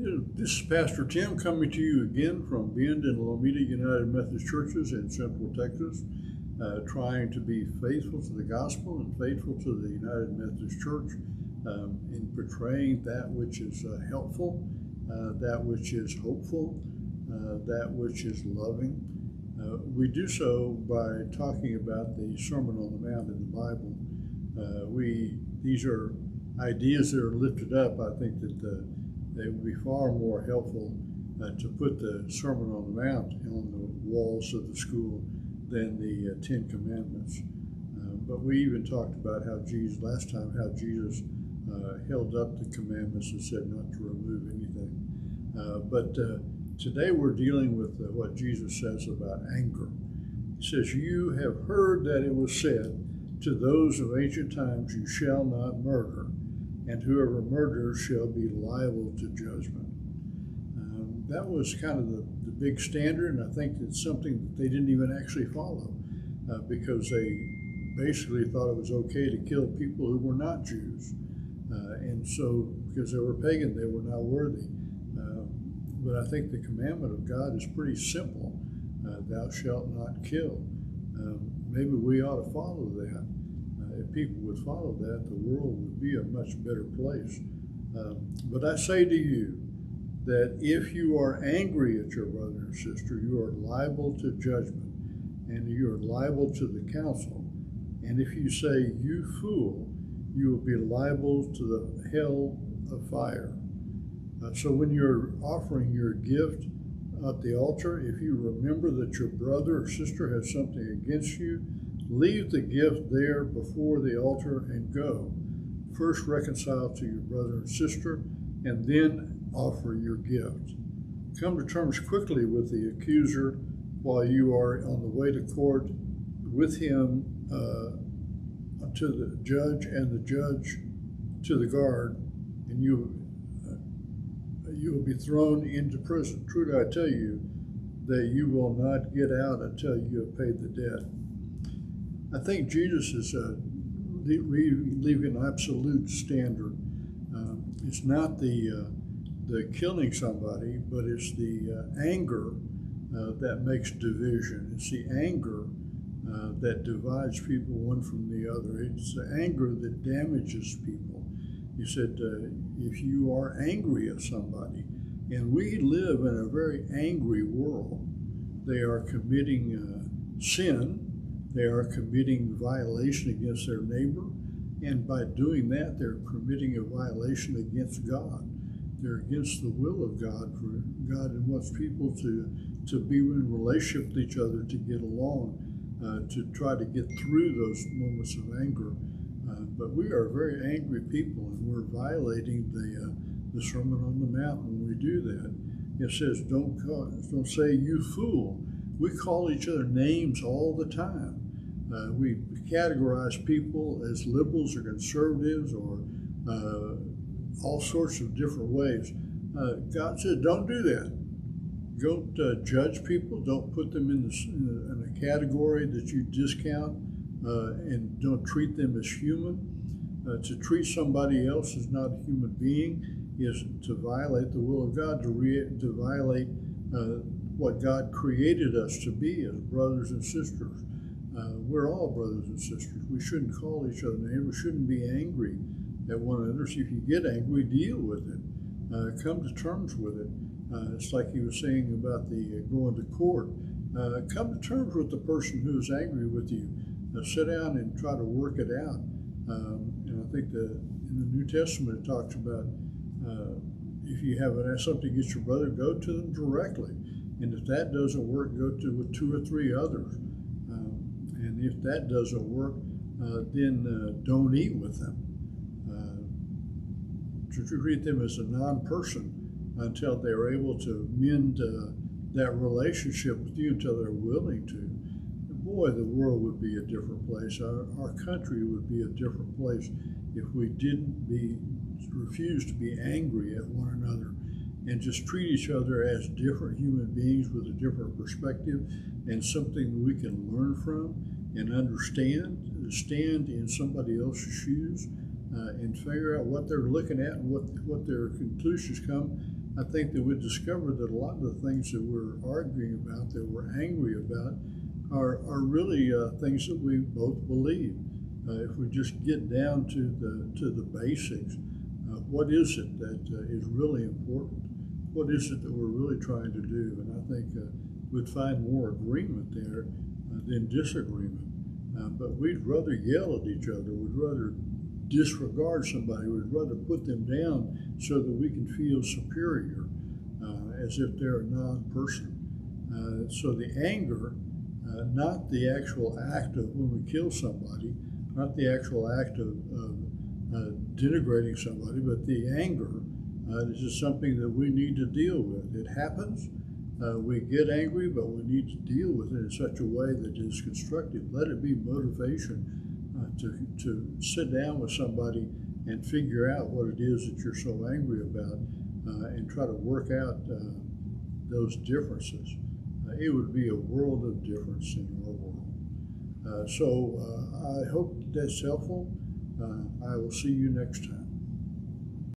This is Pastor Tim coming to you again from Bend and Lomita United Methodist Churches in Central Texas, trying to be faithful to the gospel and faithful to the United Methodist Church in portraying that which is helpful, that which is hopeful, that which is loving. We do so by talking about the Sermon on the Mount in the Bible. These are ideas that are lifted up. I think that it would be far more helpful to put the Sermon on the Mount on the walls of the school than the Ten Commandments. But we even talked about how Jesus held up the commandments and said not to remove anything. But today we're dealing with what Jesus says about anger. He says, "You have heard that it was said to those of ancient times, you shall not murder, and whoever murders shall be liable to judgment." That was kind of the big standard, and I think it's something that they didn't even actually follow because they basically thought it was okay to kill people who were not Jews. And so, because they were pagan, they were not worthy. But I think the commandment of God is pretty simple. Thou shalt not kill. Maybe we ought to follow that. If people would follow that, the world would be a much better place. But I say to you that if you are angry at your brother or sister, you are liable to judgment, and you are liable to the council. And if you say, "You fool," you will be liable to the hell of fire. So when you're offering your gift at the altar, if you remember that your brother or sister has something against you, leave the gift there before the altar and go. First reconcile to your brother and sister, and then offer your gift. Come to terms quickly with the accuser while you are on the way to court with him to the judge, and the judge to the guard, and you will be thrown into prison. Truly I tell you that you will not get out until you have paid the debt. I think Jesus is leaving an absolute standard. It's not the killing somebody, but it's the anger that makes division. It's the anger that divides people one from the other. It's the anger that damages people. He said, if you are angry at somebody, and we live in a very angry world, they are committing sin, they are committing violation against their neighbor, and by doing that, they're committing a violation against God. They're against the will of God, for God wants people to be in relationship with each other, to get along, to try to get through those moments of anger. But we are very angry people, and we're violating the Sermon on the Mount when we do that. It says, don't say "you fool." We call each other names all the time. We categorize people as liberals or conservatives or all sorts of different ways. God said, don't do that. Don't judge people. Don't put them in a category that you discount, and don't treat them as human. To treat somebody else as not a human being is to violate the will of God, to violate what God created us to be as brothers and sisters. We're all brothers and sisters. We shouldn't call each other names. We shouldn't be angry at one another. So if you get angry, deal with it. Come to terms with it. It's like he was saying about the going to court. Come to terms with the person who is angry with you. Sit down and try to work it out. And I think that in the New Testament it talks about if you have something against your brother, go to them directly. And if that doesn't work, go to with 2 or 3 others. And if that doesn't work, then don't eat with them. To treat them as a non-person until they're able to mend that relationship with you, until they're willing to. Boy, the world would be a different place. Our country would be a different place if we refuse to be angry at one another and just treat each other as different human beings with a different perspective and something we can learn from and understand, stand in somebody else's shoes, and figure out what they're looking at and what their conclusions come, I think that we discovered that a lot of the things that we're arguing about, that we're angry about, are really things that we both believe. If we just get down to the basics, what is it that is really important? What is it that we're really trying to do? And I think we'd find more agreement there than disagreement. But we'd rather yell at each other. We'd rather disregard somebody. We'd rather put them down so that we can feel superior, as if they're a non-person. So the anger, not the actual act of when we kill somebody, not the actual act of denigrating somebody, but the anger is just something that we need to deal with. It happens. We get angry, but we need to deal with it in such a way that is constructive. Let it be motivation to sit down with somebody and figure out what it is that you're so angry about, and try to work out those differences. It would be a world of difference in our world. So I hope that's helpful. I will see you next time.